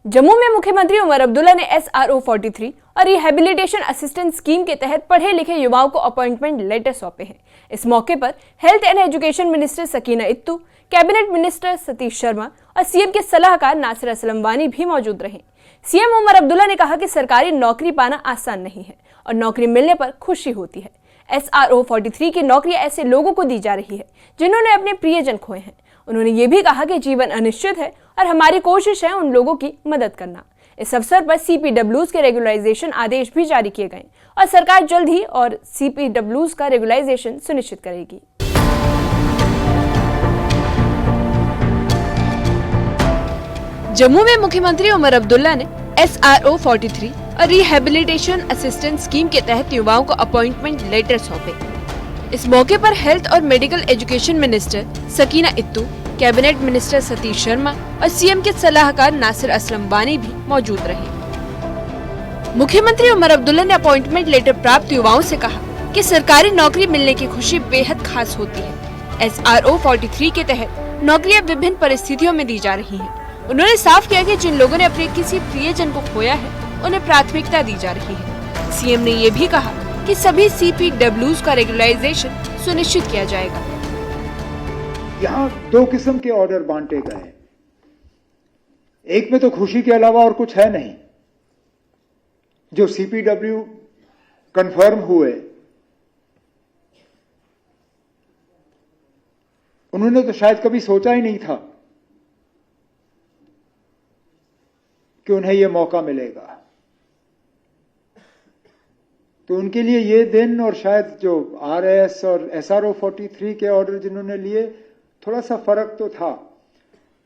जम्मू में मुख्यमंत्री उमर अब्दुल्ला ने SRO 43 और रिहेबिलिटेशन असिस्टेंट स्कीम के तहत पढ़े लिखे युवाओं को अपॉइंटमेंट लेटर सौंपे हैं। इस मौके पर health and education minister Sakina Itoo, cabinet minister Satish Sharma और सीएम के सलाहकार नासिर असलम वानी भी मौजूद रहे। सीएम उमर अब्दुल्ला ने कहा कि सरकारी नौकरी पाना आसान नहीं है और नौकरी मिलने पर खुशी होती है। SRO 43 की नौकरी ऐसे लोगों को दी जा रही है जिन्होंने अपने प्रियजन खोए हैं। उन्होंने ये भी कहा कि जीवन अनिश्चित है और हमारी कोशिश है उन लोगों की मदद करना। इस अवसर पर CPWs के रेगुलराइजेशन आदेश भी जारी किए गए और सरकार जल्द ही और CPWs का रेगुलराइजेशन सुनिश्चित करेगी। जम्मू में मुख्यमंत्री उमर अब्दुल्ला ने SRO 43 और रिहेबिलिटेशन असिस्टेंट स्कीम के तहत युवाओं को अपॉइंटमेंट लेटर सौंपे। इस मौके पर हेल्थ और medical education minister Sakina Itoo, cabinet minister Satish Sharma और सीएम के सलाहकार नासिर असलम वानी भी मौजूद रहे। मुख्यमंत्री उमर अब्दुल्ला ने अपॉइंटमेंट लेटर प्राप्त युवाओं से कहा कि सरकारी नौकरी मिलने की खुशी बेहद खास होती है। SRO 43 के तहत नौकरियां विभिन्न परिस्थितियों में दी जा रही हैं। उन्होंने साफ किया कि जिन लोगों ने अपने किसी प्रियजन को खोया है उन्हें प्राथमिकता दी जा रही है। सीएम ने ये भी कहा कि सभी CPWs का रेगुलराइजेशन सुनिश्चित किया जाएगा। यहाँ दो किस्म के ऑर्डर बांटे गए। एक में तो खुशी के अलावा और कुछ है नहीं। जो CPW कंफर्म हुए उन्होंने तो शायद कभी सोचा ही नहीं था कि उन्हें यह मौका मिलेगा। तो उनके लिए ये दिन और शायद जो RS और SRO 43 के ऑर्डर जिन्होंने लिए थोड़ा सा फर्क तो था,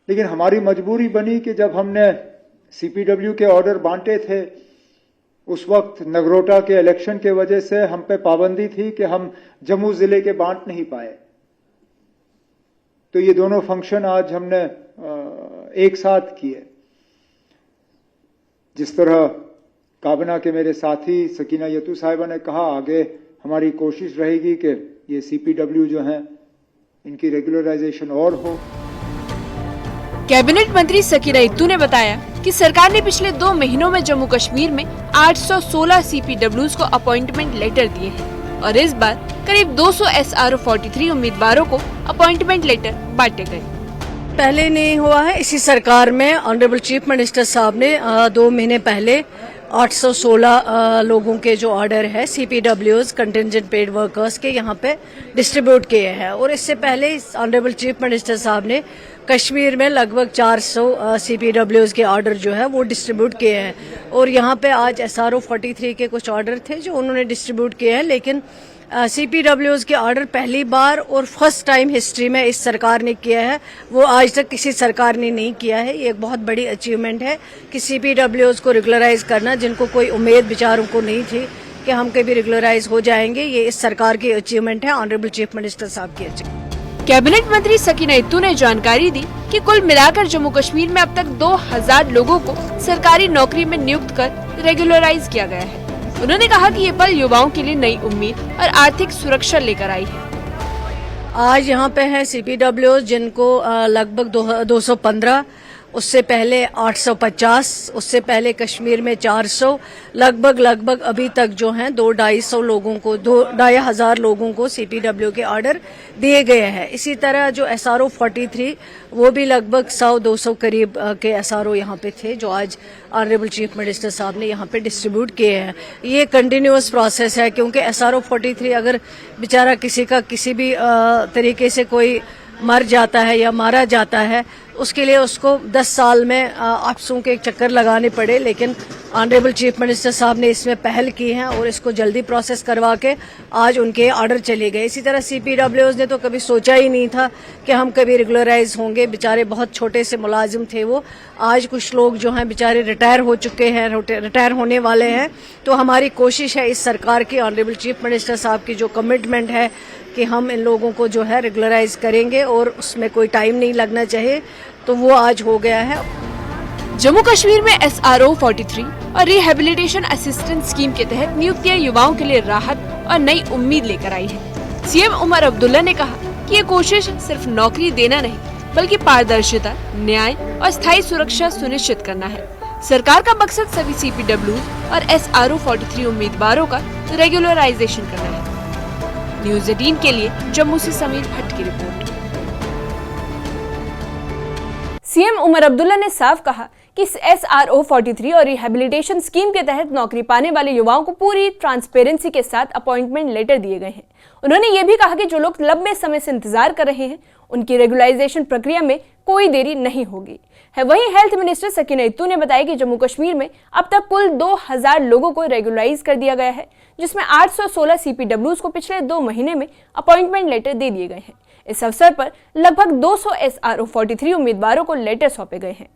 लेकिन हमारी मजबूरी बनी कि जब हमने CPW के ऑर्डर बांटे थे उस वक्त नगरोटा के इलेक्शन के वजह से हम पे पाबंदी थी कि हम जम्मू जिले के बांट नहीं पाए। तो ये दोनों फंक्शन आज हमने एक साथ किए। जिस तरह काबना के मेरे साथी सकीना इत्तू साहिबा ने कहा, आगे हमारी कोशिश रहेगी कि ये CPW जो हैं इनकी रेगुलराइजेशन और हो। कैबिनेट मंत्री सकीना इत्तू ने बताया कि सरकार ने पिछले 2 महीनों में जम्मू कश्मीर में 816 CPWs को अपॉइंटमेंट लेटर दिए हैं और इस बार करीब 200 SRO 43 उम्मीदवारों को अपॉइंटमेंट लेटर बांटे गए। पहले नहीं हुआ है, इसी सरकार में ऑनरेबल चीफ मिनिस्टर साहब ने 2 महीने पहले 816 लोगों के जो ऑर्डर है CPWs कंटिंजेंट पेड वर्कर्स के यहाँ पे डिस्ट्रीब्यूट किए हैं। और इससे पहले ऑनरेबल चीफ मिनिस्टर साहब ने कश्मीर में लगभग 400 CPWs के ऑर्डर जो है वो डिस्ट्रीब्यूट किए हैं। और यहाँ पे आज SRO 43 के कुछ ऑर्डर थे जो उन्होंने डिस्ट्रीब्यूट किए हैं, लेकिन CPWs के ऑर्डर पहली बार और फर्स्ट टाइम हिस्ट्री में इस सरकार ने किया है। वो आज तक किसी सरकार ने नहीं किया है। ये एक बहुत बड़ी अचीवमेंट है कि CPWs को रेगुलराइज करना, जिनको कोई उम्मीद बेचारों को नहीं थी कि हम कभी रेगुलराइज हो जाएंगे, ये इस सरकार की अचीवमेंट है, ऑनरेबल चीफ मिनिस्टर साहब की अचीवमेंट। कैबिनेट मंत्री सकीना इत्तू ने जानकारी दी कि कुल मिलाकर जम्मू कश्मीर में अब तक 2000 लोगों को सरकारी नौकरी में नियुक्त कर रेगुलराइज किया गया है। उन्होंने कहा कि ये पल युवाओं के लिए नई उम्मीद और आर्थिक सुरक्षा लेकर आई है। आज यहाँ पे है CPWs जिनको लगभग 215, उससे पहले 850, उससे पहले कश्मीर में 400, लगभग अभी तक जो हैं 2-250 लोगों को 2,500 लोगों को CPW के ऑर्डर दिए गए हैं। इसी तरह जो SRO 43 वो भी लगभग 100-200 करीब के SRO यहाँ पे थे जो आज ऑनरेबल चीफ मिनिस्टर साहब ने यहाँ पे डिस्ट्रीब्यूट किए हैं। ये कंटिन्यूअस प्रोसेस है, क्योंकि SRO 43 अगर बेचारा किसी का किसी भी तरीके से कोई मर जाता है या मारा जाता है, उसके लिए उसको 10 साल में आपसों के एक चक्कर लगाने पड़े, लेकिन ऑनरेबल चीफ मिनिस्टर साहब ने इसमें पहल की है और इसको जल्दी प्रोसेस करवा के आज उनके ऑर्डर चले गए। इसी तरह CPWs ने तो कभी सोचा ही नहीं था कि हम कभी रेगुलराइज होंगे। बेचारे बहुत छोटे से मुलाजिम थे वो। आज कुछ लोग जो हैं बेचारे रिटायर हो चुके हैं, रिटायर होने वाले हैं। तो हमारी कोशिश है इस सरकार की, ऑनरेबल चीफ मिनिस्टर साहब की जो कमिटमेंट है कि हम इन लोगों को जो है रेगुलराइज करेंगे और उसमें कोई टाइम नहीं लगना चाहिए, तो वो आज हो गया है। जम्मू कश्मीर में SRO 43 और रिहेबिलिटेशन असिस्टेंट स्कीम के तहत नियुक्तियां युवाओं के लिए राहत और नई उम्मीद लेकर आई है। सीएम उमर अब्दुल्ला ने कहा कि ये कोशिश सिर्फ नौकरी देना नहीं बल्कि पारदर्शिता, न्याय और स्थायी सुरक्षा सुनिश्चित करना है। सरकार का मकसद सभी CPW और SRO 43 उम्मीदवारों का रेगुलराइजेशन करना है। न्यूज़ 18 के लिए जम्मू से समीर भट्ट की रिपोर्ट। सीएम उमर अब्दुल्ला ने साफ कहा कि SRO 43 और रिहैबिलिटेशन स्कीम के तहत नौकरी पाने वाले युवाओं को पूरी ट्रांसपेरेंसी के साथ अपॉइंटमेंट लेटर दिए गए हैं। उन्होंने ये भी कहा कि जो लोग लंबे समय से इंतजार कर रहे हैं उनकी रेगुलराइजेशन प्रक्रिया में कोई देरी नहीं होगी। वहीं हेल्थ मिनिस्टर सकीना इत्तू ने बताया कि जम्मू कश्मीर में अब तक कुल 2000 लोगों को रेगुलराइज कर दिया गया है, जिसमें 816 CPWs को पिछले 2 महीने में अपॉइंटमेंट लेटर दे दिए गए हैं। इस अवसर पर लगभग 200 SRO 43 उम्मीदवारों को लेटर सौंपे गए हैं।